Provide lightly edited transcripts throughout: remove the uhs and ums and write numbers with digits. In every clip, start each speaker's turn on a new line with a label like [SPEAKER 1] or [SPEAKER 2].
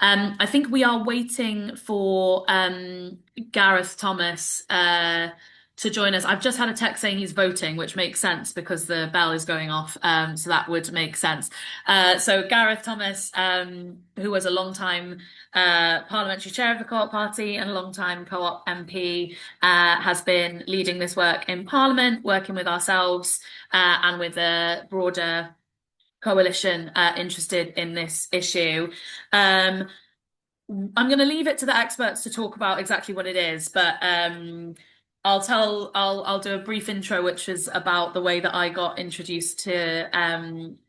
[SPEAKER 1] I think we are waiting for Gareth Thomas to join us. I've just had a text saying he's voting, which makes sense because the bell is going off. So that would make sense. So Gareth Thomas, who was a long time parliamentary chair of the Co-op Party and a long time Co-op MP, has been leading this work in Parliament, working with ourselves and with a broader coalition interested in this issue. I'm going to leave it to the experts to talk about exactly what it is, but I'll do a brief intro, which is about the way that I got introduced to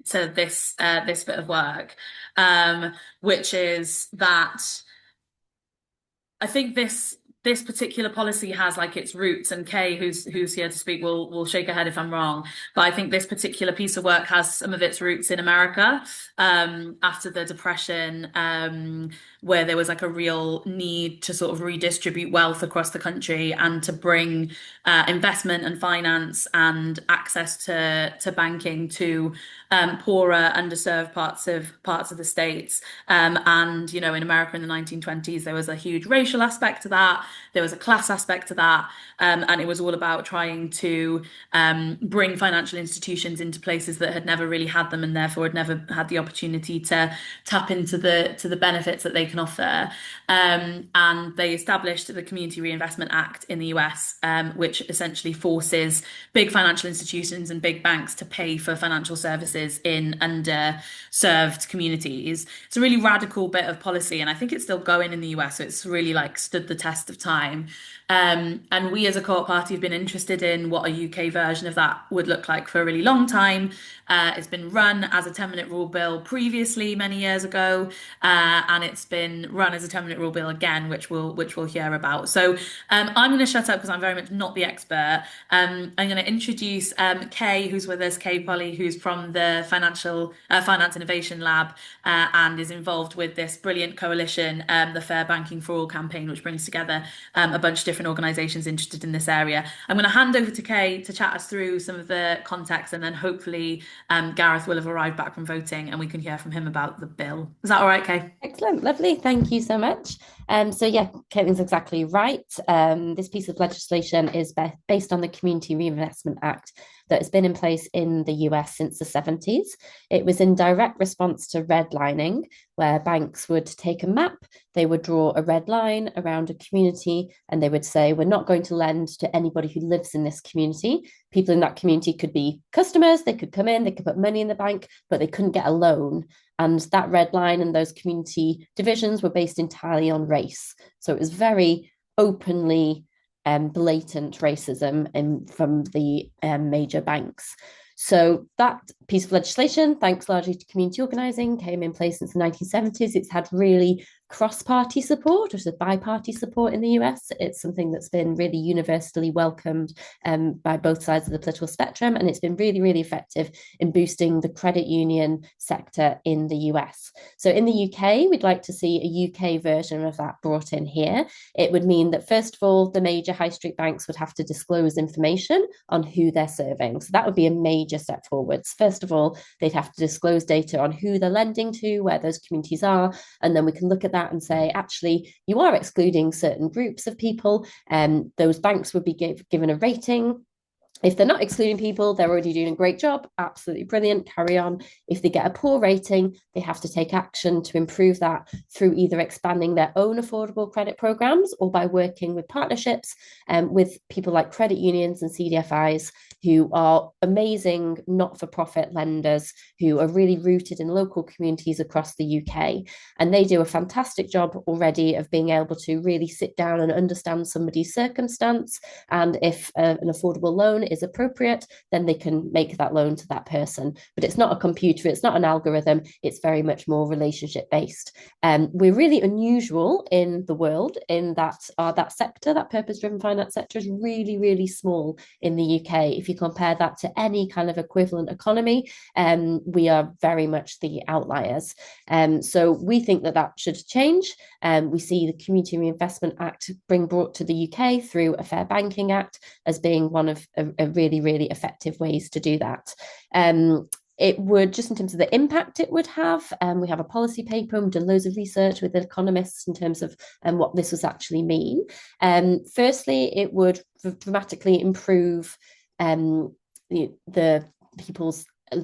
[SPEAKER 1] this bit of work, which is that I think this particular policy has like its roots, and Kay, who's here to speak, will shake her head if I'm wrong. But I think this particular piece of work has some of its roots in America, after the Depression, where there was like a real need to sort of redistribute wealth across the country and to bring investment and finance and access to banking to poorer, underserved parts of the states. And you know, in America in the 1920s, there was a huge racial aspect to that. There was a class aspect to that, and it was all about trying to bring financial institutions into places that had never really had them and therefore had never had the opportunity to tap into the benefits that they can offer. And they established the Community Reinvestment Act in the US, which essentially forces big financial institutions and big banks to pay for financial services in underserved communities. It's a really radical bit of policy, and I think it's still going in the US, so it's really like stood the test of time. And we as a Co-op Party have been interested in what a UK version of that would look like for a really long time. It's been run as a 10-minute rule bill previously many years ago, and it's been run as a 10-minute rule bill again, which we'll hear about. So I'm going to shut up because I'm very much not the expert. I'm going to introduce Kay, who's with us, Kay Polly, who's from the Finance Innovation Lab, and is involved with this brilliant coalition, the Fair Banking for All campaign, which brings together a bunch of different organisations interested in this area. I'm going to hand over to Kay to chat us through some of the context, and then hopefully Gareth will have arrived back from voting and we can hear from him about the bill. Is that all right, Kay?
[SPEAKER 2] Excellent, lovely. Thank you so much. So yeah, Caitlin's exactly right. This piece of legislation is based on the Community Reinvestment Act that has been in place in the US since the 70s. It was in direct response to redlining, where banks would take a map, they would draw a red line around a community, and they would say, we're not going to lend to anybody who lives in this community. People in that community could be customers, they could come in, they could put money in the bank, but they couldn't get a loan. And that red line and those community divisions were based entirely on race. So it was very openly blatant racism from the major banks. So that piece of legislation, thanks largely to community organising, came in place since the 1970s. It's had really cross-party support, or sort of bi-party support in the US. It's something that's been really universally welcomed by both sides of the political spectrum, and it's been really, really effective in boosting the credit union sector in the US. So in the UK, we'd like to see a UK version of that brought in here. It would mean that, first of all, the major high street banks would have to disclose information on who they're serving. So that would be a major step forwards. First of all, they'd have to disclose data on who they're lending to, where those communities are, and then we can look at that and say, actually, you are excluding certain groups of people, and those banks would be given a rating. If they're not excluding people, they're already doing a great job. Absolutely brilliant. Carry on. If they get a poor rating, they have to take action to improve that through either expanding their own affordable credit programs or by working with partnerships with people like credit unions and CDFIs, who are amazing not-for-profit lenders who are really rooted in local communities across the UK. And they do a fantastic job already of being able to really sit down and understand somebody's circumstance. And if an affordable loan is appropriate, then they can make that loan to that person. But it's not a computer, it's not an algorithm, it's very much more relationship based. We're really unusual in the world in that that sector, that purpose-driven finance sector, is really, really small in the UK. If you compare that to any kind of equivalent economy, we are very much the outliers. So we think that that should change. We see the Community Reinvestment Act brought to the UK through a Fair Banking Act as being one of a really, really effective ways to do that. It would, just in terms of the impact it would have, we have a policy paper and we've done loads of research with economists in terms of what this was actually mean. Firstly, it would dramatically improve the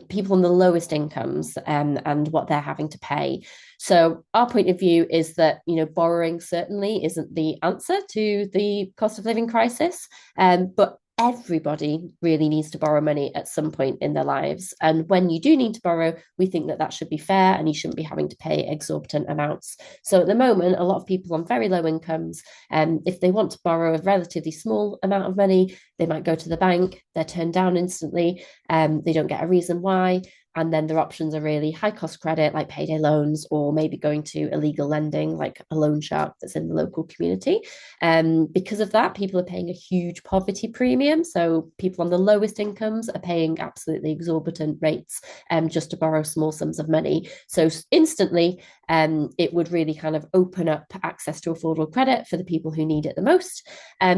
[SPEAKER 2] people on the lowest incomes and what they're having to pay. So our point of view is that borrowing certainly isn't the answer to the cost of living crisis, but everybody really needs to borrow money at some point in their lives. And when you do need to borrow, we think that that should be fair and you shouldn't be having to pay exorbitant amounts. So at the moment, a lot of people on very low incomes, if they want to borrow a relatively small amount of money, they might go to the bank, they're turned down instantly, they don't get a reason why. And then their options are really high cost credit, like payday loans, or maybe going to illegal lending, like a loan shark that's in the local community. Because of that, people are paying a huge poverty premium. So people on the lowest incomes are paying absolutely exorbitant rates just to borrow small sums of money. So instantly, it would really kind of open up access to affordable credit for the people who need it the most.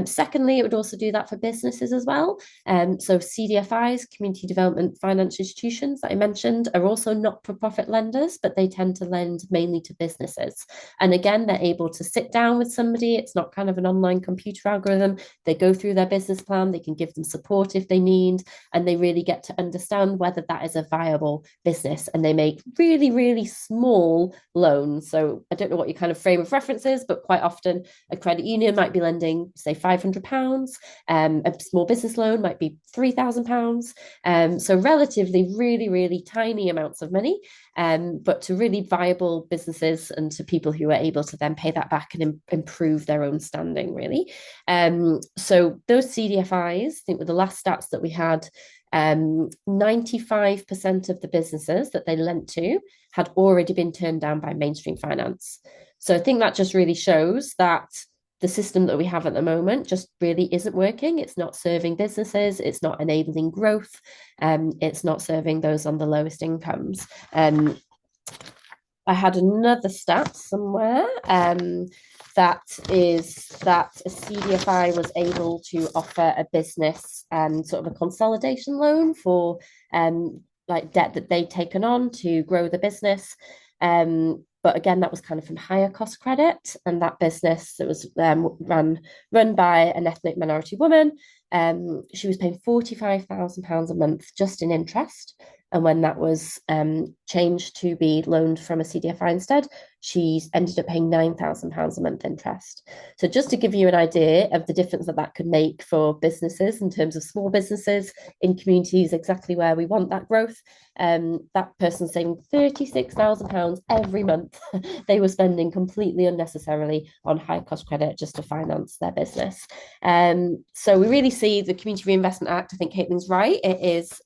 [SPEAKER 2] Secondly, it would also do that for businesses as well. So CDFIs, community development financial institutions that I mentioned, are also not-for-profit lenders, but they tend to lend mainly to businesses. And again, they're able to sit down with somebody. It's not kind of an online computer algorithm. They go through their business plan. They can give them support if they need, and they really get to understand whether that is a viable business. And they make really, really small loans. So I don't know what your kind of frame of reference is, but quite often a credit union might be lending, say, £500. A small business loan might be £3,000. So relatively, really, really tiny amounts of money, but to really viable businesses and to people who are able to then pay that back and improve their own standing, really. So those CDFIs, I think, were the last stats that we had. 95% of the businesses that they lent to had already been turned down by mainstream finance. So I think that just really shows that the system that we have at the moment just really isn't working. It's not serving businesses. It's not enabling growth. It's not serving those on the lowest incomes. I had another stat somewhere that is that a CDFI was able to offer a business sort of a consolidation loan for like debt that they'd taken on to grow the business. But again, that was kind of from higher cost credit, and that business that was run by an ethnic minority woman. She was paying £45,000 a month just in interest. And when that was changed to be loaned from a CDFI instead, she ended up paying £9,000 a month interest. So just to give you an idea of the difference that that could make for businesses in terms of small businesses in communities exactly where we want that growth, that person's saving £36,000 every month. They were spending completely unnecessarily on high cost credit just to finance their business. So we really see the Community Reinvestment Act. I think Caitlin's right. It is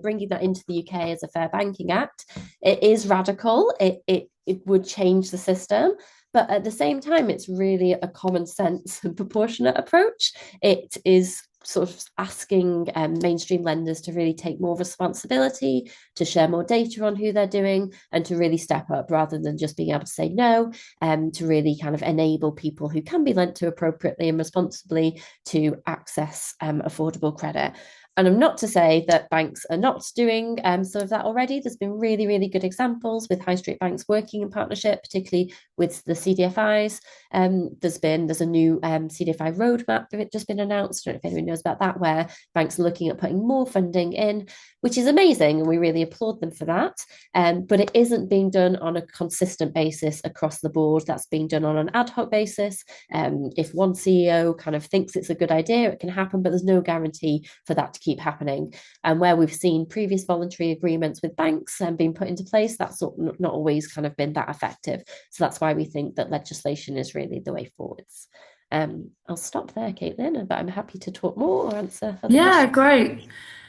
[SPEAKER 2] bringing that into the UK as a fair banking act. It is radical. It would change the system. But at the same time, it's really a common sense and proportionate approach. It is sort of asking mainstream lenders to really take more responsibility, to share more data on who they're doing, and to really step up rather than just being able to say no, to really kind of enable people who can be lent to appropriately and responsibly to access affordable credit. And I'm not to say that banks are not doing some of that already. There's been really, really good examples with high street banks working in partnership, particularly with the CDFIs. There's a new CDFI roadmap that just been announced. I don't know if anyone knows about that, where banks are looking at putting more funding in, which is amazing, and we really applaud them for that. But it isn't being done on a consistent basis across the board. That's being done on an ad hoc basis. If one CEO kind of thinks it's a good idea, it can happen, but there's no guarantee for that to keep happening. And where we've seen previous voluntary agreements with banks being put into place, that's not always kind of been that effective. So that's why we think that legislation is really the way forwards. I'll stop there, Caitlin, but I'm happy to talk more or answer other
[SPEAKER 1] Yeah,
[SPEAKER 2] questions.
[SPEAKER 1] great.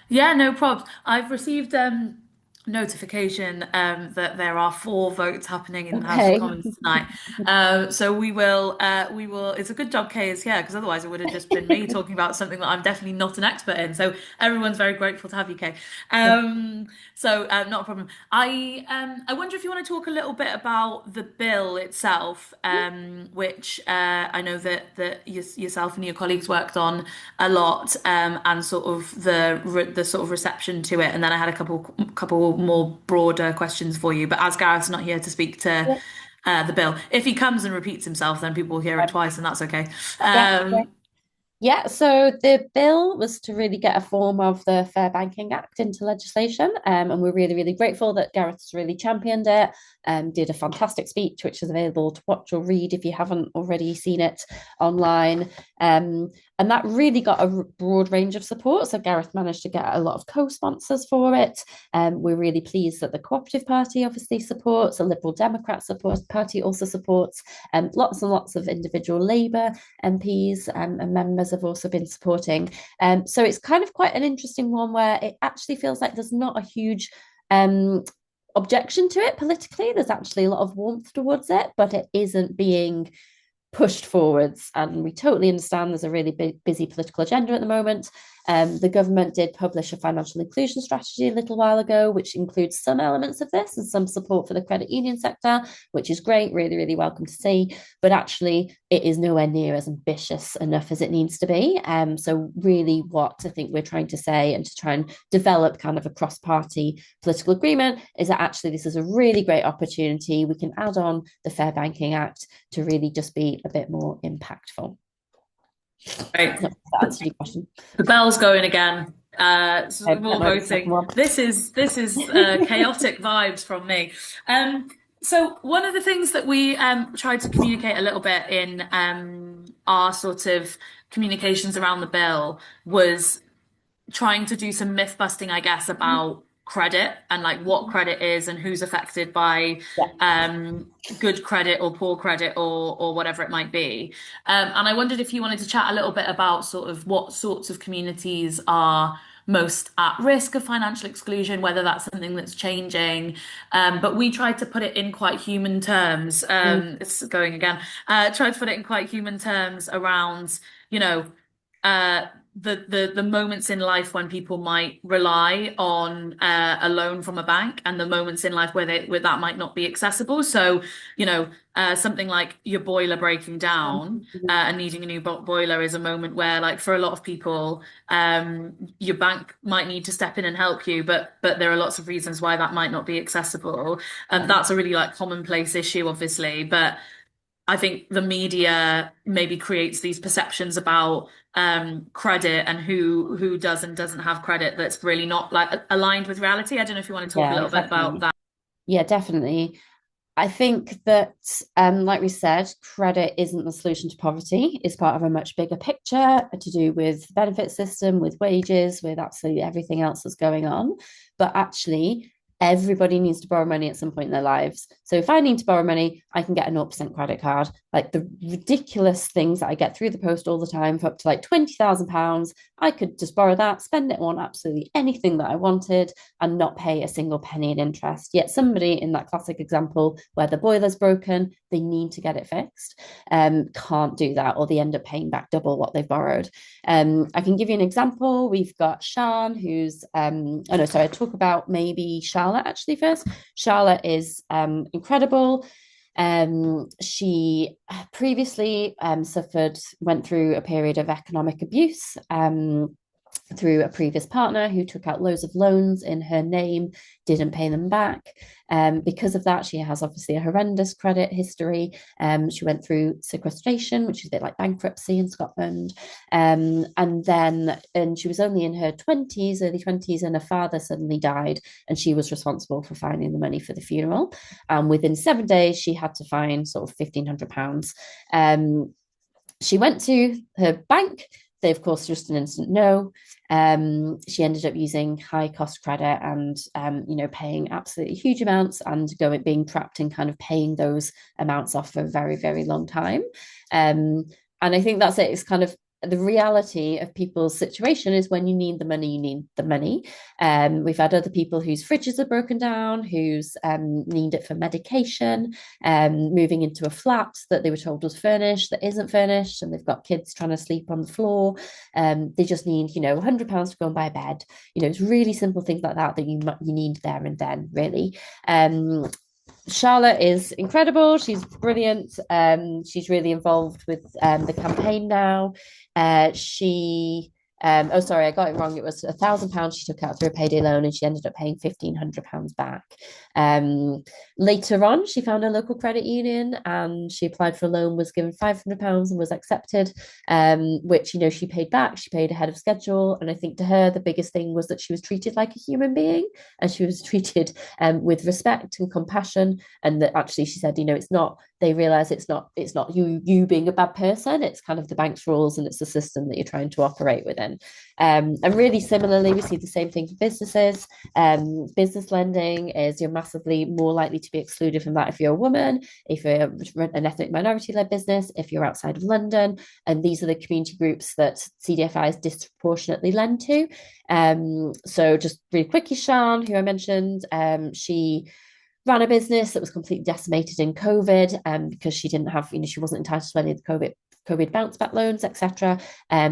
[SPEAKER 1] Yeah, no problems. I've received notification that there are 4 votes happening in the House of
[SPEAKER 2] Okay.
[SPEAKER 1] Commons tonight. So we will. It's a good job Kay is here because otherwise it would have just been me talking about something that I'm definitely not an expert in. So everyone's very grateful to have you, Kay. Not a problem. I wonder if you want to talk a little bit about the bill itself, which I know that yourself and your colleagues worked on a lot, and sort of the sort of reception to it. And then I had a couple more broader questions for you. But as Gareth's not here to speak to
[SPEAKER 2] Yeah.
[SPEAKER 1] the bill, if he comes and repeats himself, then people will hear it twice, and that's okay.
[SPEAKER 2] Yeah.
[SPEAKER 1] Um,
[SPEAKER 2] Yeah, so the bill was to really get a form of the Fair Banking Act into legislation, and we're really, really grateful that Gareth's really championed it, did a fantastic speech, which is available to watch or read if you haven't already seen it online. And that really got a broad range of support. So Gareth managed to get a lot of co-sponsors for it. We're really pleased that the Co-operative Party obviously supports, the Liberal Democrat Party also supports, lots and lots of individual Labour MPs and members have also been supporting. So it's kind of quite an interesting one where it actually feels like there's not a huge objection to it politically. There's actually a lot of warmth towards it, but it isn't being pushed forwards. And we totally understand there's a really busy political agenda at the moment. The government did publish a financial inclusion strategy a little while ago, which includes some elements of this and some support for the credit union sector, which is great, really, really welcome to see. But actually, it is nowhere near as ambitious enough as it needs to be. So really what I think we're trying to say and to try and develop kind of a cross-party political agreement is that actually this is a really great opportunity. We can add on the Fair Banking Act to really just be a bit more impactful.
[SPEAKER 1] right.
[SPEAKER 2] That answered your question.
[SPEAKER 1] The bell's going again. So
[SPEAKER 2] That
[SPEAKER 1] more
[SPEAKER 2] might be the second
[SPEAKER 1] voting.
[SPEAKER 2] one.
[SPEAKER 1] This is chaotic vibes from me. So one of the things that we tried to communicate a little bit in our sort of communications around the bill was trying to do some myth busting, I guess, about credit and like what credit is and who's affected by
[SPEAKER 2] Yeah.
[SPEAKER 1] good credit or poor credit or whatever it might be. And I wondered if you wanted to chat a little bit about sort of what sorts of communities are most at risk of financial exclusion, whether that's something that's changing. But we tried to put it in quite human terms. It's going again. Tried to put it in quite human terms around, you know, uh, the moments in life when people might rely on a loan from a bank, and the moments in life where that might not be accessible. So, something like your boiler breaking down and needing a new boiler is a moment where, like, for a lot of people, your bank might need to step in and help you, but there are lots of reasons why that might not be accessible. And that's a really like commonplace issue, obviously, but I think the media maybe creates these perceptions about credit and who does and doesn't have credit that's really not like aligned with reality. I don't know if you want to talk a
[SPEAKER 2] Yeah,
[SPEAKER 1] little bit about
[SPEAKER 2] exactly.
[SPEAKER 1] that.
[SPEAKER 2] Yeah, definitely. I think that, like we said, credit isn't the solution to poverty. It's part of a much bigger picture to do with the benefit system, with wages, with absolutely everything else that's going on. But actually, everybody needs to borrow money at some point in their lives. So if I need to borrow money, I can get a 0% credit card. Like the ridiculous things that I get through the post all the time for up to like £20,000, I could just borrow that, spend it on absolutely anything that I wanted and not pay a single penny in interest. Yet somebody in that classic example where the boiler's broken, they need to get it fixed, can't do that, or they end up paying back double what they've borrowed. I can give you an example. We've got Sean, who's oh no, sorry, I talk about maybe Charlotte actually first. Charlotte is incredible. She previously went through a period of economic abuse through a previous partner who took out loads of loans in her name, didn't pay them back. Because of that, she has obviously a horrendous credit history. She went through sequestration, which is a bit like bankruptcy in Scotland. And she was only in her 20s, early 20s, and her father suddenly died, and she was responsible for finding the money for the funeral. And within 7 days, she had to find sort of £1,500. She went to her bank. They, of course, just an instant no. She ended up using high cost credit and, paying absolutely huge amounts and being trapped in kind of paying those amounts off for a very, very long time. And I think that's it. It's kind of the reality of people's situation is when you need the money, you need the money. We've had other people whose fridges are broken down, who's need it for medication, moving into a flat that they were told was furnished that isn't furnished, and they've got kids trying to sleep on the floor. They just need, £100 to go and buy a bed. It's really simple things like that that you need there and then, really. Charlotte is incredible. She's brilliant. She's really involved with the campaign now. She oh, sorry, I got it wrong. It was £1,000 she took out through a payday loan, and she ended up paying £1,500 back. Later on, she found a local credit union and she applied for a loan, was given £500 and was accepted, which, she paid back. She paid ahead of schedule. And I think to her, the biggest thing was that she was treated like a human being, and she was treated with respect and compassion. And that actually, she said, it's not, they realize it's not you being a bad person. It's kind of the bank's rules, and it's the system that you're trying to operate within. And really similarly, we see the same thing for businesses. Business lending is, you're massively more likely to be excluded from that if you're a woman, if you're an ethnic minority-led business, if you're outside of London. And these are the community groups that CDFIs disproportionately lend to. So just really quickly, Sian, who I mentioned, she ran a business that was completely decimated in COVID, because she didn't have, she wasn't entitled to any of the COVID bounce back loans, etc.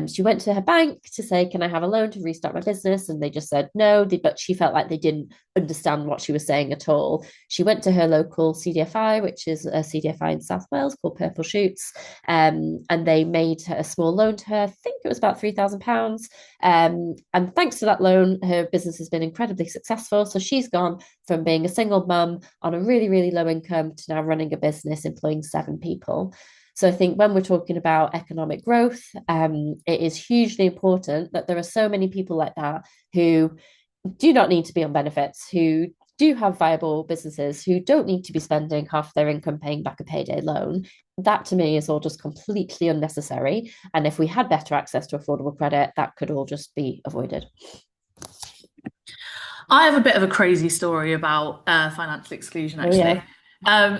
[SPEAKER 2] She went to her bank to say, can I have a loan to restart my business? And they just said no, but she felt like they didn't understand what she was saying at all. She went to her local CDFI, which is a CDFI in South Wales called Purple Shoots, and they made a small loan to her. I think it was about £3,000. And thanks to that loan, her business has been incredibly successful. So she's gone from being a single mum on a really, really low income to now running a business employing 7 people. So I think when we're talking about economic growth, it is hugely important that there are so many people like that who do not need to be on benefits, who do have viable businesses, who don't need to be spending half their income paying back a payday loan. That to me is all just completely unnecessary. And if we had better access to affordable credit, that could all just be avoided.
[SPEAKER 1] I have a bit of a crazy story about financial exclusion,
[SPEAKER 2] Oh, yeah.
[SPEAKER 1] actually.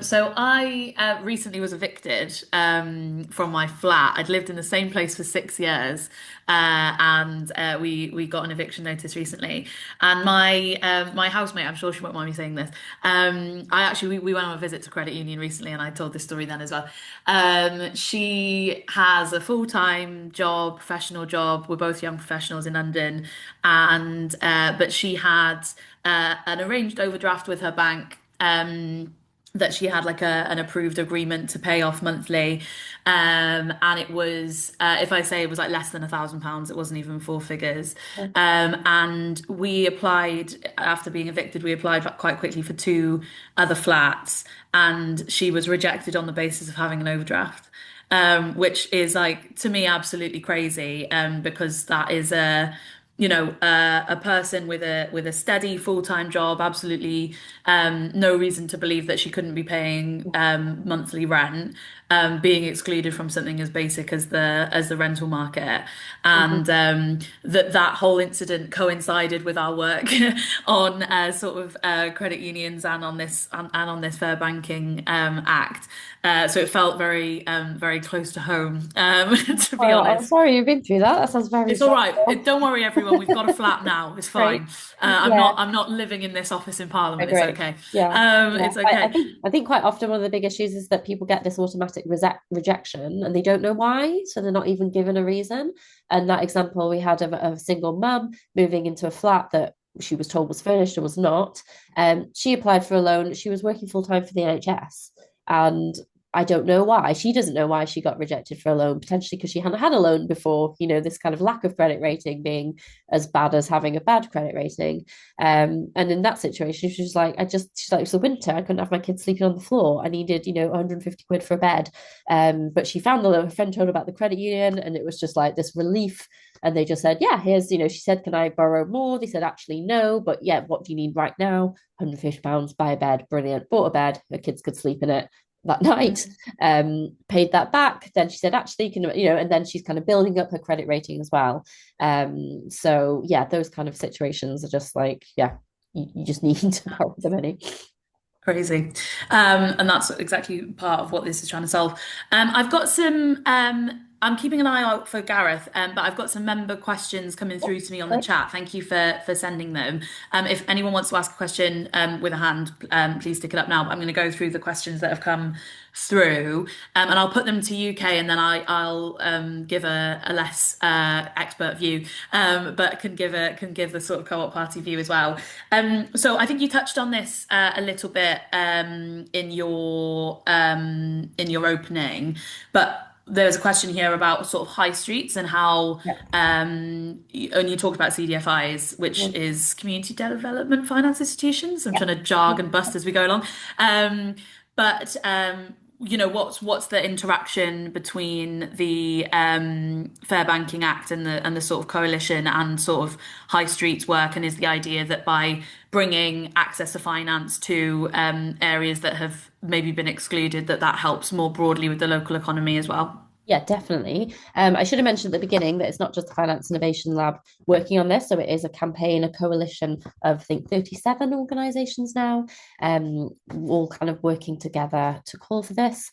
[SPEAKER 1] So I recently was evicted from my flat. I'd lived in the same place for 6 years, and we got an eviction notice recently. And my housemate, I'm sure she won't mind me saying this. I actually we went on a visit to credit union recently, and I told this story then as well. She has a full-time job, professional job. We're both young professionals in London, and but she had an arranged overdraft with her bank. That she had like an approved agreement to pay off monthly, and it was if I say it was like less than £1,000, it wasn't even 4 figures. And we applied after being evicted. We applied quite quickly for 2 other flats, and she was rejected on the basis of having an overdraft. Which is like to me absolutely crazy, because that is a person with a steady full-time job, absolutely no reason to believe that she couldn't be paying monthly rent, being excluded from something as basic as the rental market. And
[SPEAKER 2] Mm-hmm.
[SPEAKER 1] that whole incident coincided with our work on sort of credit unions and on this Fair Banking Act. So it felt very close to home, to be
[SPEAKER 2] Well, I'm
[SPEAKER 1] honest.
[SPEAKER 2] sorry you've been through that. That sounds very
[SPEAKER 1] It's all right.
[SPEAKER 2] stressful.
[SPEAKER 1] Don't worry, everyone. We've got a flat now. It's
[SPEAKER 2] Great.
[SPEAKER 1] fine. I'm
[SPEAKER 2] Yeah.
[SPEAKER 1] not. I'm not living in this office in Parliament. It's
[SPEAKER 2] Great.
[SPEAKER 1] okay.
[SPEAKER 2] Yeah. Yeah.
[SPEAKER 1] It's
[SPEAKER 2] I
[SPEAKER 1] okay.
[SPEAKER 2] think quite often one of the big issues is that people get this automatic rejection and they don't know why, so they're not even given a reason. And that example we had of a single mum moving into a flat that she was told was furnished and was not. She applied for a loan. She was working full time for the NHS, and I don't know why. She doesn't know why she got rejected for a loan, potentially because she hadn't had a loan before, this kind of lack of credit rating being as bad as having a bad credit rating. And in that situation, she's like, she's like, it's the winter. I couldn't have my kids sleeping on the floor. I needed, 150 quid for a bed. But she found her friend told her about the credit union, and it was just like this relief. And they just said, yeah, here's, she said, can I borrow more? They said, actually, no. But yeah, what do you need right now? £150, buy a bed. Brilliant. Bought a bed. Her kids could sleep in it that night, paid that back. Then she said, actually, and then she's kind of building up her credit rating as well. So yeah, those kind of situations are just like, yeah, you just need to borrow the money.
[SPEAKER 1] Crazy. And that's exactly part of what this is trying to solve. I've got some I'm keeping an eye out for Gareth, but I've got some member questions coming through to me on the
[SPEAKER 2] Great.
[SPEAKER 1] chat. Thank you for sending them. If anyone wants to ask a question with a hand, please stick it up now. But I'm going to go through the questions that have come through, and I'll put them to UK, and then I'll give a less expert view, but can give the sort of co-op party view as well. So I think you touched on this a little bit in your opening, but there's a question here about sort of high streets and how
[SPEAKER 2] Yeah.
[SPEAKER 1] and you talked about CDFIs, which
[SPEAKER 2] Mhm.
[SPEAKER 1] is Community Development Finance Institutions. I'm
[SPEAKER 2] Yeah.
[SPEAKER 1] trying to jargon bust as we go along. Um, but what's the interaction between the Fair Banking Act and the sort of coalition and sort of high streets work? And is the idea that by bringing access to finance to areas that have maybe been excluded, that helps more broadly with the local economy as well?
[SPEAKER 2] Yeah, definitely. I should have mentioned at the beginning that it's not just the Finance Innovation Lab working on this. So it is a campaign, a coalition of, I think, 37 organisations now, all kind of working together to call for this.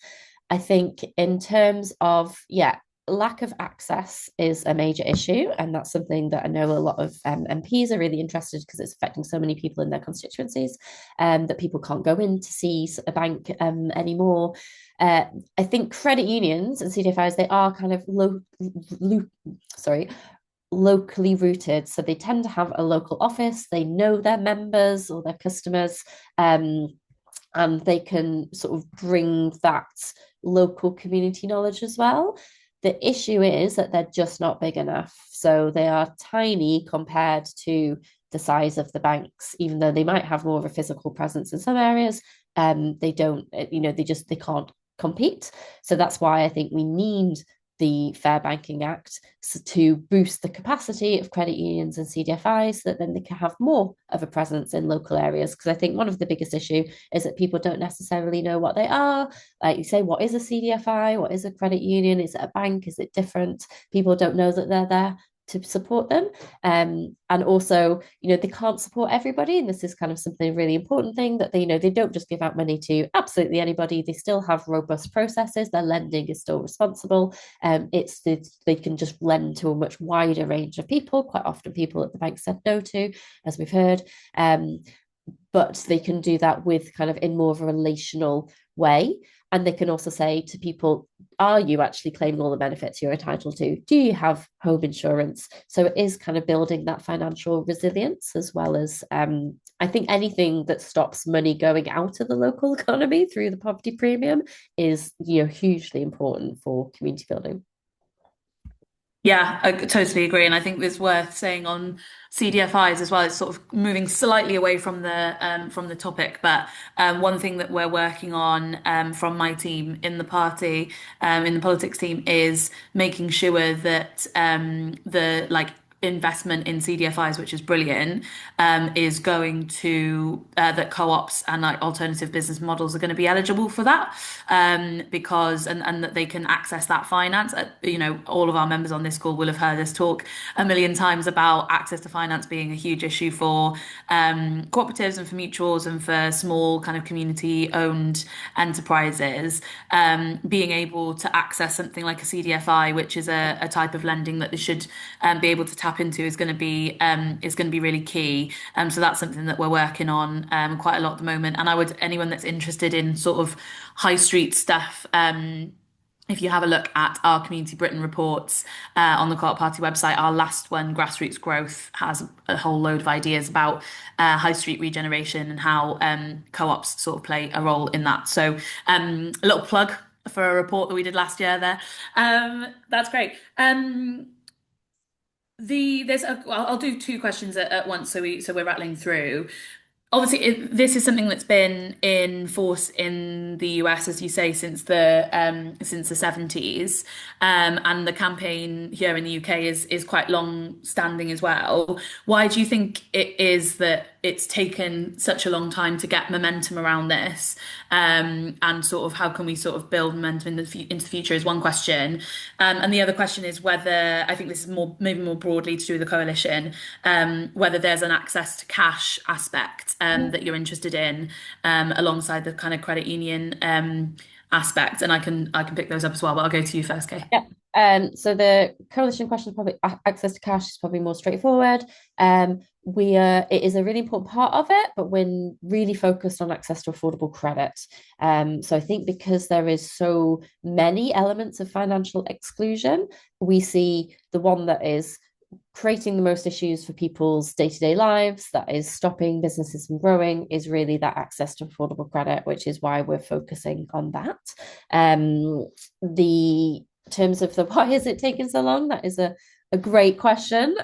[SPEAKER 2] I think in terms of, yeah, lack of access is a major issue. And that's something that I know a lot of MPs are really interested because it's affecting so many people in their constituencies, that people can't go in to see a bank anymore. Uh, I think credit unions and CDFIs, they are kind of sorry, locally rooted. So they tend to have a local office, they know their members or their customers, and they can sort of bring that local community knowledge as well. The issue is that they're just not big enough. So they are tiny compared to the size of the banks, even though they might have more of a physical presence in some areas. They don't, they can't compete. So that's why I think we need the Fair Banking Act to boost the capacity of credit unions and CDFIs so that then they can have more of a presence in local areas. Because I think one of the biggest issue is that people don't necessarily know what they are. Like you say, what is a CDFI? What is a credit union? Is it a bank? Is it different? People don't know that they're there to support them. And also, they can't support everybody. And this is kind of something really important thing that they don't just give out money to absolutely anybody. They still have robust processes. Their lending is still responsible. They can just lend to a much wider range of people, quite often people that the bank said no to, as we've heard. But they can do that with kind of in more of a relational way. And they can also say to people, are you actually claiming all the benefits you're entitled to? Do you have home insurance? So it is kind of building that financial resilience as well as, I think anything that stops money going out of the local economy through the poverty premium is, hugely important for community building.
[SPEAKER 1] Yeah, I totally agree. And I think it's worth saying on CDFIs as well, it's sort of moving slightly away from the topic. But one thing that we're working on from my team in the party, in the politics team, is making sure that the like investment in CDFIs, which is brilliant, is going to that co-ops and like alternative business models are going to be eligible for that, because and that they can access that finance. All of our members on this call will have heard us talk a million times about access to finance being a huge issue for cooperatives and for mutuals and for small kind of community-owned enterprises. Being able to access something like a CDFI, which is a type of lending that they should be able to tap into, is going to be really key. So that's something that we're working on quite a lot at the moment. And I would anyone that's interested in sort of high street stuff. If you have a look at our Community Britain reports on the Co-op Party website, our last one, Grassroots Growth, has a whole load of ideas about high street regeneration and how co-ops sort of play a role in that. So a little plug for a report that we did last year there. That's great. I'll do two questions at once, so we're rattling through. Obviously, this is something that's been in force in the US, as you say, since the 70s, and the campaign here in the UK is quite long standing as well. Why do you think it is that it's taken such a long time to get momentum around this, and sort of how can we sort of build momentum into the future is one question, and the other question is whether I think this is maybe more broadly to do with the coalition, whether there's an access to cash aspect that you're interested in, alongside the kind of credit union aspect, and I can pick those up as well. But I'll go to you first, Kay.
[SPEAKER 2] Yeah. So the coalition question is probably access to cash is probably more straightforward. It is a really important part of it, but we're really focused on access to affordable credit. So I think because there is so many elements of financial exclusion, we see the one that is creating the most issues for people's day-to-day lives, that is stopping businesses from growing, is really that access to affordable credit, which is why we're focusing on that. The terms of the why is it taking so long, that is a great question.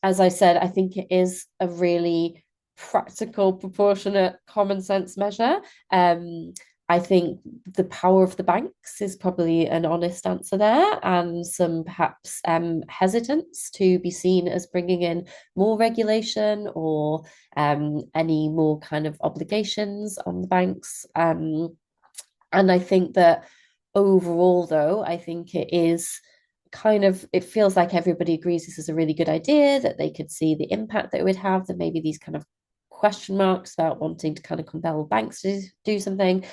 [SPEAKER 2] As I said, I think it is a really practical, proportionate, common sense measure. I think the power of the banks is probably an honest answer there, and some perhaps hesitance to be seen as bringing in more regulation or any more kind of obligations on the banks. And I think that overall, though, I think it feels like everybody agrees this is a really good idea, that they could see the impact that it would have, that maybe these kind of question marks about wanting to kind of compel banks to do something,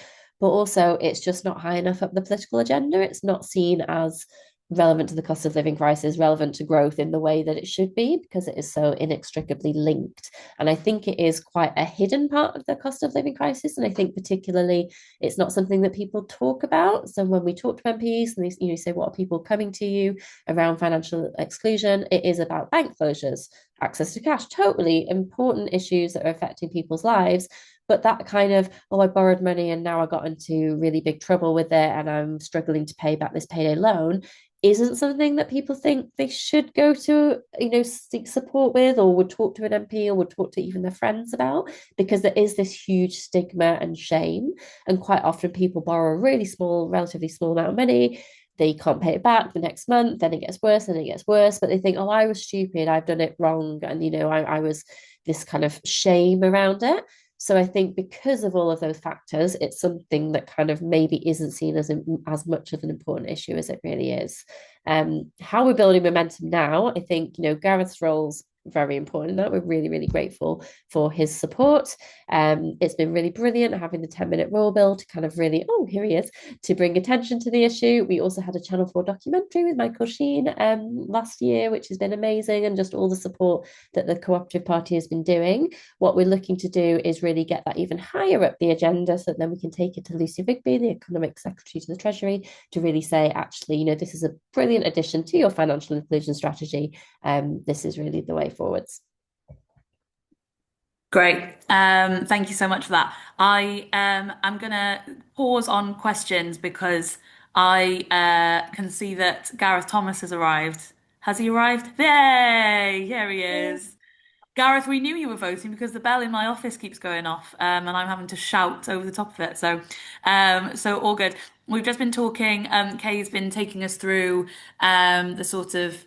[SPEAKER 2] but also it's just not high enough up the political agenda. It's not seen as relevant to the cost of living crisis, relevant to growth in the way that it should be, because it is so inextricably linked. And I think it is quite a hidden part of the cost of living crisis. And I think particularly it's not something that people talk about. So when we talk to MPs and they say, what are people coming to you around financial exclusion? It is about bank closures, access to cash, totally important issues that are affecting people's lives. But that kind of, oh, I borrowed money and now I got into really big trouble with it and I'm struggling to pay back this payday loan, isn't something that people think they should go to, seek support with, or would talk to an MP, or would talk to even their friends about, because there is this huge stigma and shame. And quite often people borrow a really small, relatively small amount of money. They can't pay it back the next month, then it gets worse, and it gets worse. But they think, oh, I was stupid, I've done it wrong. And, I was this kind of shame around it. So I think because of all of those factors, it's something that kind of maybe isn't seen as much of an important issue as it really is. How we're building momentum now, I think, Gareth's role's very important in that. We're really, really grateful for his support. It's been really brilliant having the 10-minute rule bill to kind of really, oh, here he is, to bring attention to the issue. We also had a Channel 4 documentary with Michael Sheen last year, which has been amazing, and just all the support that the Cooperative Party has been doing. What we're looking to do is really get that even higher up the agenda, so that then we can take it to Lucy Rigby, the Economic Secretary to the Treasury, to really say, actually, this is a brilliant addition to your financial inclusion strategy. This is really the way forwards.
[SPEAKER 1] Great. Thank you so much for that. I'm gonna pause on questions because I can see that Gareth Thomas has arrived. Has he arrived? Yay! Here he is. Gareth, we knew you were voting because the bell in my office keeps going off, and I'm having to shout over the top of it. So all good. We've just been talking. Kay's been taking us through the sort of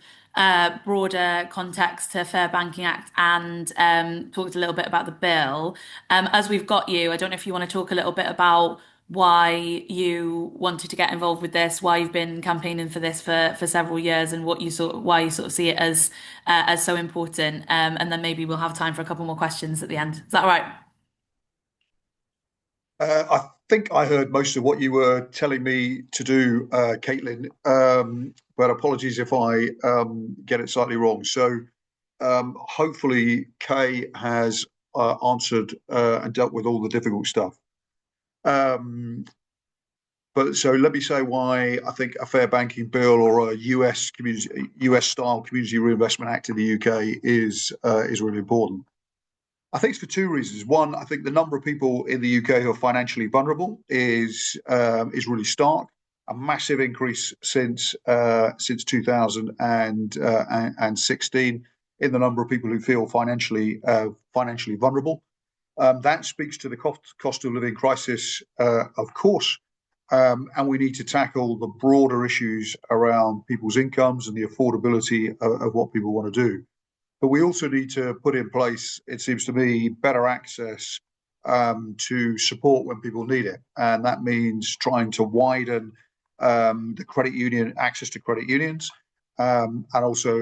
[SPEAKER 1] broader context to Fair Banking Act and talked a little bit about the bill. As we've got you, I don't know if you want to talk a little bit about why you wanted to get involved with this, why you've been campaigning for this for several years, and why you sort of see it as so important. And then maybe we'll have time for a couple more questions at the end. Is that all right?
[SPEAKER 3] I think I heard most of what you were telling me to do, Caitlin, but apologies if I get it slightly wrong. So hopefully Kay has answered and dealt with all the difficult stuff. But so let me say why I think a fair banking bill or a US style Community Reinvestment Act in the UK is really important. I think it's for two reasons. One, I think the number of people in the UK who are financially vulnerable is really stark. A massive increase since 2016 in the number of people who feel financially vulnerable. That speaks to the cost of living crisis, of course, and we need to tackle the broader issues around people's incomes and the affordability of what people want to do. But we also need to put in place, it seems to me, better access to support when people need it. And that means trying to widen the credit union access to credit unions and also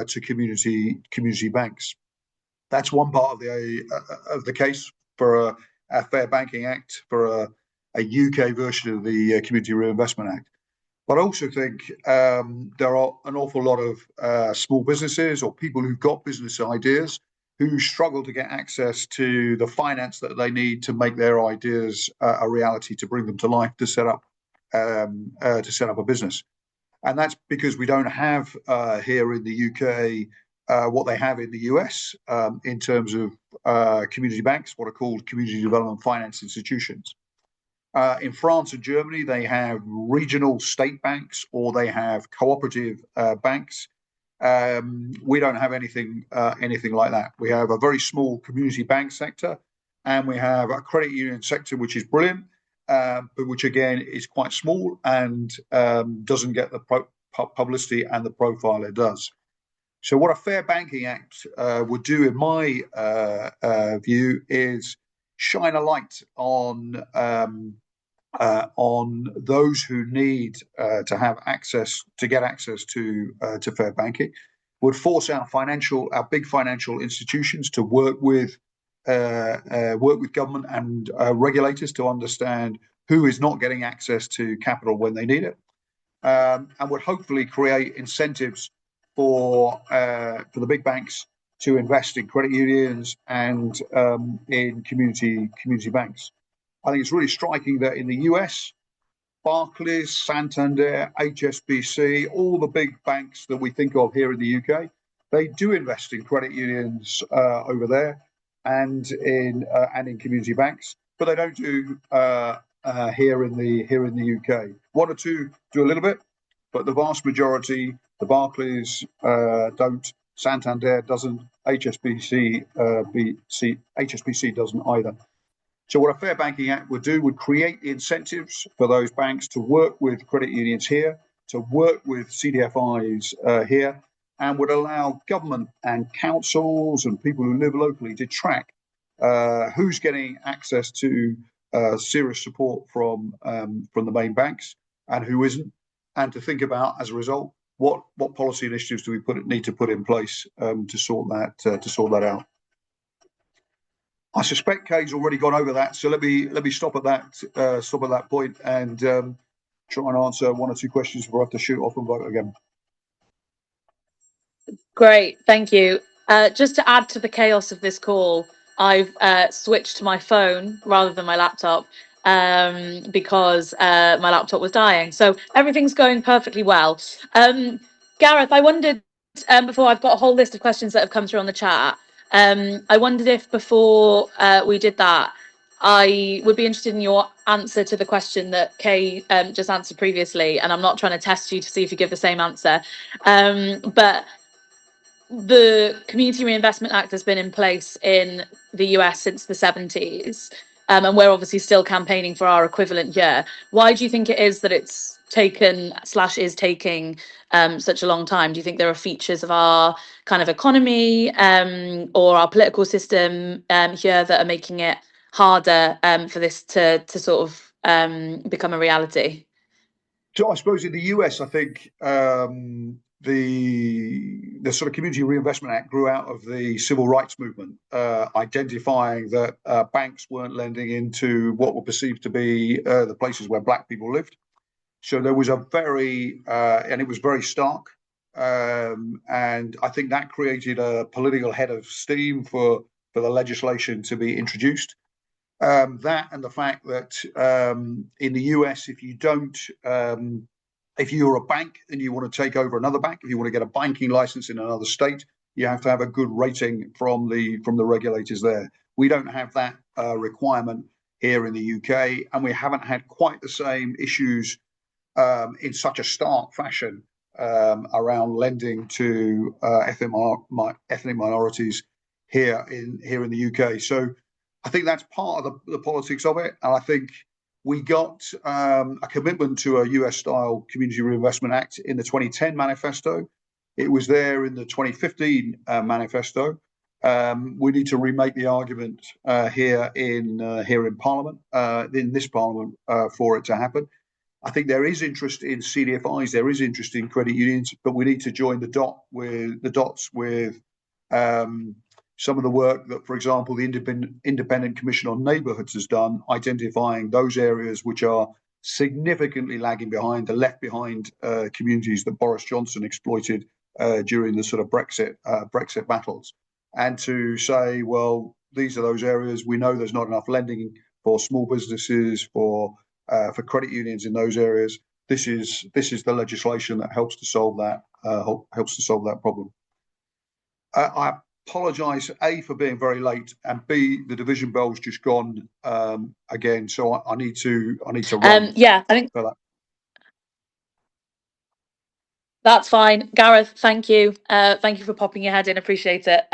[SPEAKER 3] to community banks. That's one part of the case for a Fair Banking Act, for a UK version of the Community Reinvestment Act. But I also think there are an awful lot of small businesses or people who've got business ideas who struggle to get access to the finance that they need to make their ideas a reality, to bring them to life, to set up a business. And that's because we don't have here in the UK what they have in the US in terms of community banks, what are called community development finance institutions. In France and Germany, they have regional state banks or they have cooperative banks. We don't have anything like that. We have a very small community bank sector, and we have a credit union sector which is brilliant, but which again is quite small and doesn't get the publicity and the profile it does. So what a Fair Banking Act would do, in my view, is shine a light on those who need to have access, to get access to fair banking, would force our big financial institutions to work with government and regulators to understand who is not getting access to capital when they need it, and would hopefully create incentives for the big banks to invest in credit unions and in community banks. I think it's really striking that in the US, Barclays, Santander, HSBC, all the big banks that we think of here in the UK, they do invest in credit unions over there and in community banks, but they don't do here in the UK. One or two do a little bit, but the vast majority, the Barclays don't, Santander doesn't, HSBC doesn't either. So what a Fair Banking Act would do would create the incentives for those banks to work with credit unions here, to work with CDFIs here, and would allow government and councils and people who live locally to track who's getting access to serious support from the main banks and who isn't, and to think about, as a result, what policy initiatives do we need to put in place to sort that out. I suspect Kay's already gone over that, so let me stop at that point and try and answer one or two questions before I have to shoot off and vote again.
[SPEAKER 1] Great, thank you. Just to add to the chaos of this call, I've switched to my phone rather than my laptop because my laptop was dying. So everything's going perfectly well. Gareth, I wondered, before, I've got a whole list of questions that have come through on the chat. I wondered if before we did that, I would be interested in your answer to the question that Kay just answered previously, and I'm not trying to test you to see if you give the same answer, but the Community Reinvestment Act has been in place in the US since the 70s, and we're obviously still campaigning for our equivalent here. Why do you think it is that it's taken / is taking such a long time? Do you think there are features of our kind of economy or our political system here that are making it harder for this to sort of become a reality?
[SPEAKER 3] So I suppose in the US, I think the sort of Community Reinvestment Act grew out of the civil rights movement, identifying that banks weren't lending into what were perceived to be the places where Black people lived. So there was and it was very stark. And I think that created a political head of steam for the legislation to be introduced. That and the fact that in the US, if you're a bank and you want to take over another bank, if you want to get a banking license in another state, you have to have a good rating from the regulators there. We don't have that requirement here in the UK, and we haven't had quite the same issues in such a stark fashion around lending to ethnic minorities here in the UK. So I think that's part of the politics of it, and I think we got a commitment to a US-style Community Reinvestment Act in the 2010 manifesto. It was there in the 2015 manifesto. We need to remake the argument here in Parliament, in this Parliament, for it to happen. I think there is interest in CDFIs, there is interest in credit unions, but we need to join the dots with some of the work that, for example, the Independent Commission on Neighbourhoods has done, identifying those areas which are significantly lagging behind the left behind communities that Boris Johnson exploited during the sort of Brexit battles, and to say, well, these are those areas. We know there's not enough lending for small businesses, for credit unions in those areas. This is the legislation that helps to solve that problem. I apologise, A, for being very late, and B, the division bell's just gone again, so I need to run.
[SPEAKER 1] Yeah, I think that's fine. Gareth, thank you. Thank you for popping your head in. Appreciate it.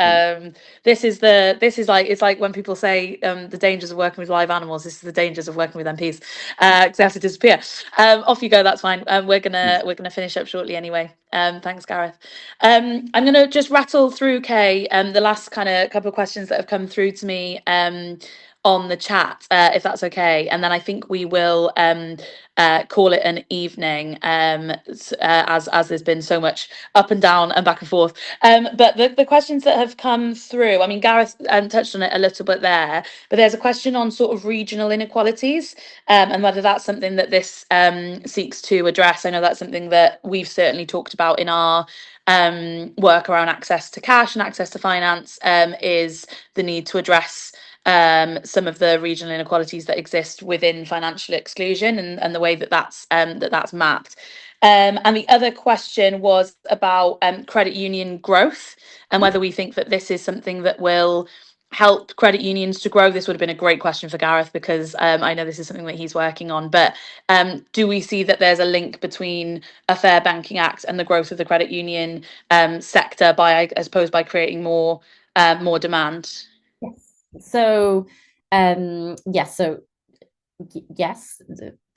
[SPEAKER 1] This is like, it's like when people say the dangers of working with live animals. This is the dangers of working with MPs. Because they have to disappear. Off you go. That's fine. We're gonna finish up shortly anyway. Thanks, Gareth. I'm gonna just rattle through, Kay, the last kind of couple of questions that have come through to me on the chat, if that's okay, and then I think we will call it an evening, as there's been so much up and down and back and forth. But the questions that have come through, I mean, Gareth touched on it a little bit there, but there's a question on sort of regional inequalities, and whether that's something that this seeks to address. I know that's something that we've certainly talked about in our work around access to cash and access to finance, is the need to address some of the regional inequalities that exist within financial exclusion, and the way that that's mapped. And the other question was about credit union growth, and whether we think that this is something that will help credit unions to grow. This would have been a great question for Gareth, because I know this is something that he's working on. But do we see that there's a link between a Fair Banking Act and the growth of the credit union sector by, I suppose, by creating more demand?
[SPEAKER 2] So, yes, so yes,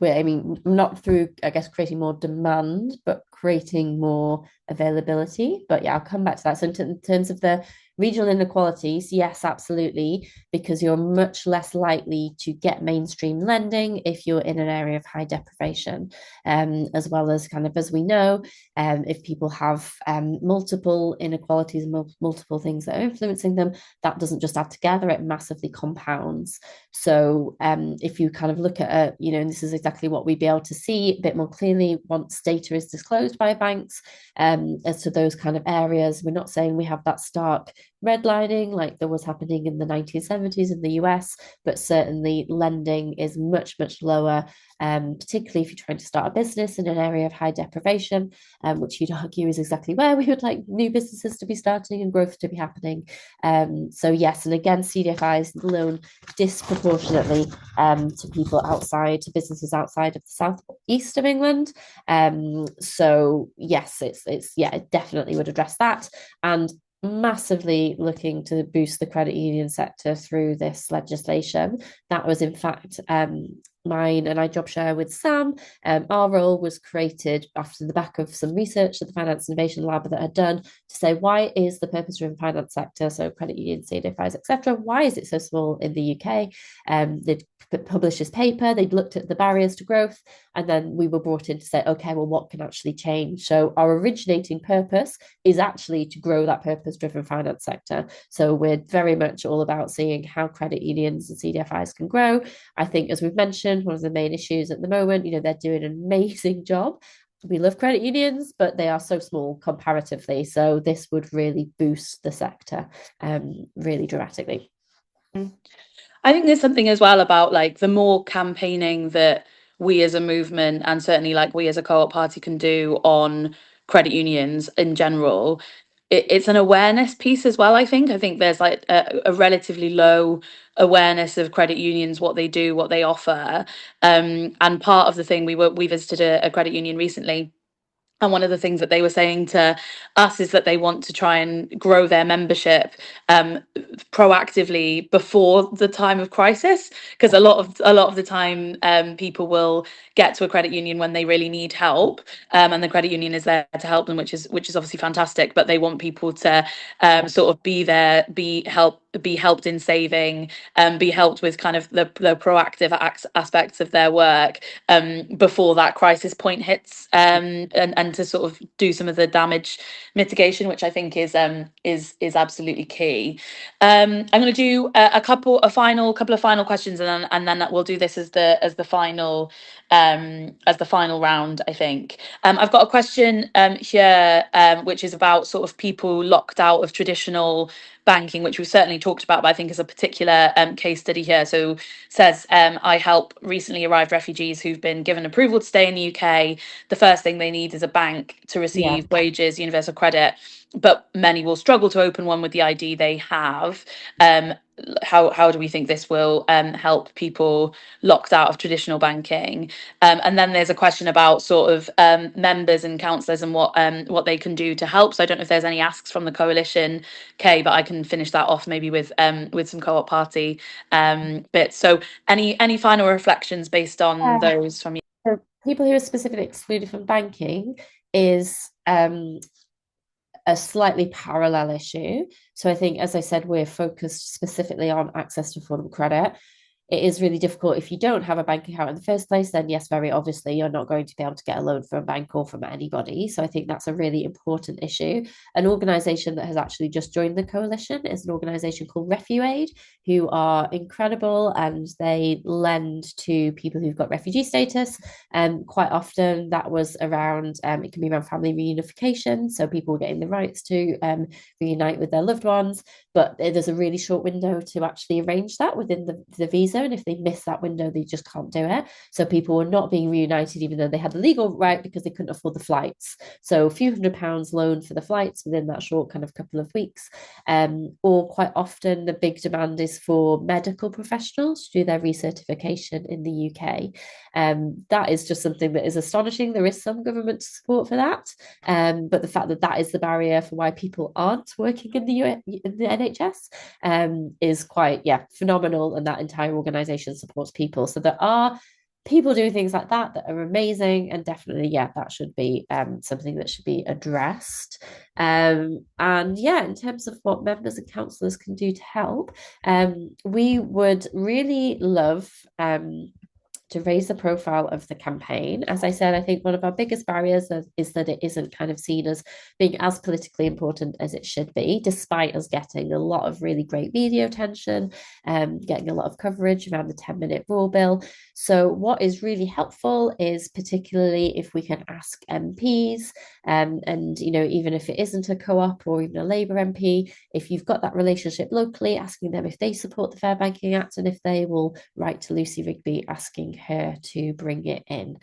[SPEAKER 2] we're aiming not through, I guess, creating more demand, but creating more availability. But yeah, I'll come back to that. So in terms of the regional inequalities, yes, absolutely, because you're much less likely to get mainstream lending if you're in an area of high deprivation, as well as, kind of, as we know, if people have multiple inequalities and multiple things that are influencing them, that doesn't just add together, it massively compounds. So if you kind of look at and this is exactly what we'd be able to see a bit more clearly once data is disclosed by banks, as to those kind of areas. We're not saying we have that stark redlining like there was happening in the 1970s in the US, but certainly lending is much, much lower, particularly if you're trying to start a business in an area of high deprivation, which you'd argue is exactly where we would like new businesses to be starting and growth to be happening. So yes, and again, CDFIs loan disproportionately to people outside, to businesses outside of the southeast of England. So yes, it's yeah, it definitely would address that, and massively looking to boost the credit union sector through this legislation. That was, in fact, mine and I job share with Sam. Our role was created after the back of some research that the Finance Innovation Lab that had done to say, why is the purpose-driven finance sector, so credit unions, CDFIs, etc., why is it so small in the UK? They'd published this paper, they'd looked at the barriers to growth, and then we were brought in to say, okay, well, what can actually change? So our originating purpose is actually to grow that purpose-driven finance sector. So we're very much all about seeing how credit unions and CDFIs can grow. I think, as we've mentioned, one of the main issues at the moment, they're doing an amazing job. We love credit unions, but they are so small comparatively. So this would really boost the sector really dramatically.
[SPEAKER 1] I think there's something as well about, like, the more campaigning that we as a movement, and certainly like we as a co-op party, can do on credit unions in general, it's an awareness piece as well. I think there's like a relatively low awareness of credit unions, what they do, what they offer, and part of the thing, we visited a credit union recently, and one of the things that they were saying to us is that they want to try and grow their membership proactively before the time of crisis, because a lot of the time people will get to a credit union when they really need help, and the credit union is there to help them, which is obviously fantastic. But they want people to sort of be there, help be helped in saving, be helped with kind of the proactive aspects of their work before that crisis point hits, and to sort of do some of the damage mitigation, which I think is absolutely key. I'm going to do a couple of final questions, and then we'll do this as the final round, I think. I've got a question here, which is about sort of people locked out of traditional banking, which we've certainly talked about, but I think is a particular case study here. So says, I help recently arrived refugees who've been given approval to stay in the UK. The first thing they need is a bank to receive wages, universal credit, but many will struggle to open one with the ID they have. How do we think this will help people locked out of traditional banking? And then there's a question about sort of members and councillors and what they can do to help. So I don't know if there's any asks from the coalition, Kay, but I can finish that off maybe with some co-op party bits. So any final reflections based on those from you?
[SPEAKER 2] So people who are specifically excluded from banking is a slightly parallel issue. So I think, as I said, we're focused specifically on access to affordable credit. It is really difficult if you don't have a bank account in the first place. Then yes, very obviously you're not going to be able to get a loan from a bank or from anybody. So I think that's a really important issue. An organisation that has actually just joined the coalition is an organisation called RefuAid, who are incredible, and they lend to people who've got refugee status. And quite often that was around, it can be around family reunification, so people getting the rights to reunite with their loved ones. But there's a really short window to actually arrange that within the visa. And if they miss that window, they just can't do it. So people were not being reunited, even though they had the legal right, because they couldn't afford the flights. So a few £100 loan for the flights within that short kind of couple of weeks. Or quite often the big demand is for medical professionals to do their recertification in the UK. That is just something that is astonishing. There is some government support for that. But the fact that that is the barrier for why people aren't working in the NHS is quite phenomenal, and that entire organisation supports people. So there are people doing things like that are amazing, and definitely that should be something that should be addressed. And in terms of what members and councillors can do to help, we would really love to raise the profile of the campaign. As I said, I think one of our biggest barriers is that it isn't kind of seen as being as politically important as it should be, despite us getting a lot of really great media attention, getting a lot of coverage around the 10-minute rule bill. So what is really helpful is particularly if we can ask MPs, and even if it isn't a co-op or even a Labour MP, if you've got that relationship locally, asking them if they support the Fair Banking Act, and if they will write to Lucy Rigby asking her to bring it in.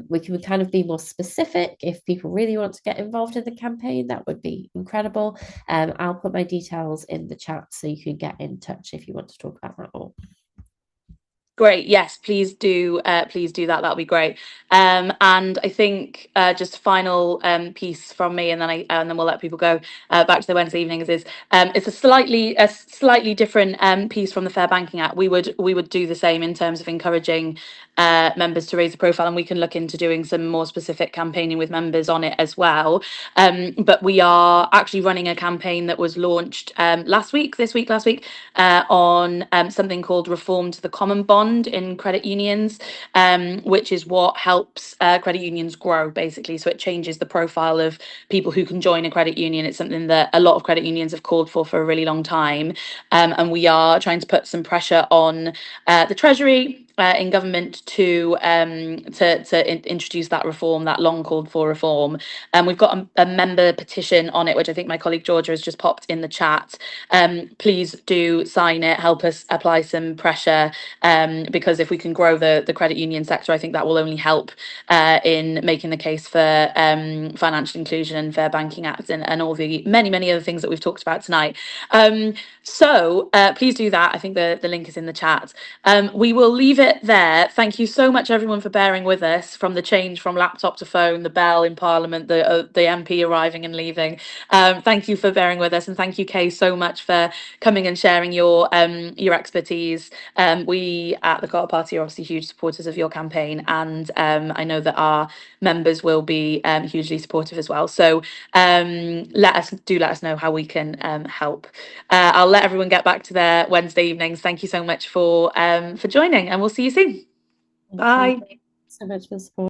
[SPEAKER 2] We can kind of be more specific. If people really want to get involved in the campaign, that would be incredible. I'll put my details in the chat so you can get in touch if you want to talk about that more.
[SPEAKER 1] Great. Yes, please do. Please do that. That'll be great. And I think just a final piece from me, and then we'll let people go back to their Wednesday evenings. It's a slightly different piece from the Fair Banking Act. We would do the same in terms of encouraging members to raise the profile, and we can look into doing some more specific campaigning with members on it as well. But we are actually running a campaign that was launched last week, on something called Reform to the Common Bond in credit unions, which is what helps credit unions grow, basically. So it changes the profile of people who can join a credit union. It's something that a lot of credit unions have called for a really long time, and we are trying to put some pressure on the Treasury in government to introduce that reform, that long called for reform. And we've got a member petition on it, which I think my colleague Georgia has just popped in the chat. Please do sign it, help us apply some pressure, because if we can grow the credit union sector, I think that will only help in making the case for financial inclusion and Fair Banking Act, and all the many other things that we've talked about tonight. So please do that. I think the link is in the chat. We will leave it it there. Thank you so much, everyone, for bearing with us from the change from laptop to phone, the bell in Parliament, the MP arriving and leaving. Thank you for bearing with us, and thank you, Kay, so much for coming and sharing your expertise. We at the Co-op Party are obviously huge supporters of your campaign, and I know that our members will be hugely supportive as well. So let us know how we can help. I'll let everyone get back to their Wednesday evenings. Thank you so much for joining, and we'll see you soon. Bye.
[SPEAKER 2] Thank you so much for the support.